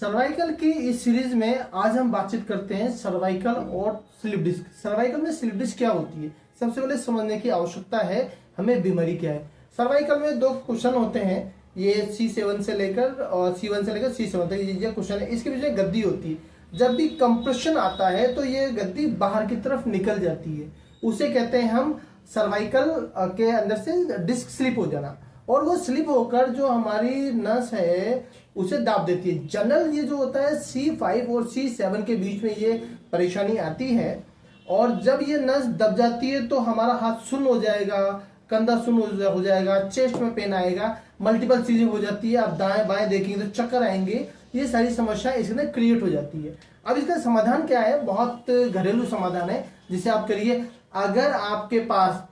Cervical की इस series में आज हम बातचीत करते हैं सर्वाइकल और स्लिप डिस्क। सर्वाइकल में स्लिप डिस्क क्या होती है, सबसे पहले समझने की आवश्यकता है हमें बीमारी क्या है। सर्वाइकल में दो क्वेश्चन होते हैं, ये C7 से लेकर और C1 से लेकर C7 तक ये क्वेश्चन है। इसके पीछे गद्दी होती है, जब भी कंप्रेशन आता है तो ये गद्दी बाहर की तरफ निकल जाती है, उसे कहते हैं हम सर्वाइकल के अंदर से डिस्क स्लिप हो जाना, और वो स्लिप होकर जो हमारी नस है उसे दाब देती है। जनरल ये जो होता है C5 और C7 के बीच में ये परेशानी आती है, और जब ये नस दब जाती है तो हमारा हाथ सुन्न हो जाएगा, कंधा सुन्न हो जाएगा, चेस्ट में पेन आएगा, मल्टीपल चीजें हो जाती है। आप दाएं बाएं देखेंगे तो चक्कर आएंगे, ये सारी समस्या इसके अंदर क्रिएट हो जाती है। अब इसका समाधान क्या है, बहुत घरेलू समाधान है जिसे आप करिए। अगर आपके पास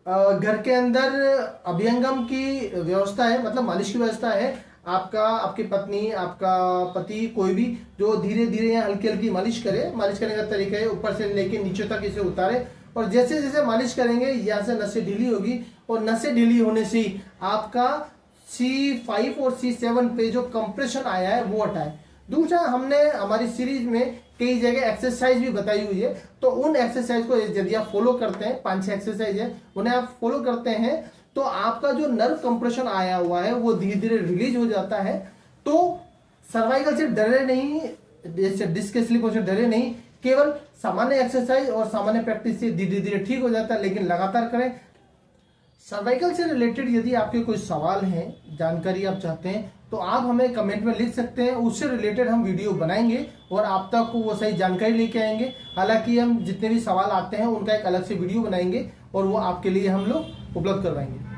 घर के अंदर अभ्यंगम की व्यवस्था है, मतलब मालिश की व्यवस्था है, आपकी पत्नी, आपका पति, कोई भी जो धीरे धीरे या हल्की हल्की मालिश करे। मालिश करने का तरीका है ऊपर से लेके नीचे तक इसे उतारे, और जैसे जैसे मालिश करेंगे यहाँ से नसें ढीली होगी, और नसें ढीली होने से ही आपका C5 और C7 पे जो कंप्रेशन आया है वो हटाए। दूसरा, हमने हमारी सीरीज में कई जगह एक्सरसाइज भी बताई हुई है, तो उन एक्सरसाइज को यदि आप फॉलो करते हैं, 5-6 एक्सरसाइज है, उन्हें आप फॉलो करते हैं तो आपका जो नर्व कंप्रेशन आया हुआ है वो धीरे धीरे रिलीज हो जाता है। तो सर्वाइकल से डरे नहीं, जैसे डिस्क के स्लिप से डरे नहीं, केवल सामान्य एक्सरसाइज और सामान्य प्रैक्टिस से धीरे धीरे ठीक हो जाता है, लेकिन लगातार करें। सर्वाइकल से रिलेटेड यदि आपके कोई सवाल हैं, जानकारी आप चाहते हैं, तो आप हमें कमेंट में लिख सकते हैं, उससे रिलेटेड हम वीडियो बनाएंगे और आप तक वो सही जानकारी लेके आएंगे। हालांकि हम जितने भी सवाल आते हैं उनका एक अलग से वीडियो बनाएंगे और वो आपके लिए हम लोग उपलब्ध करवाएंगे।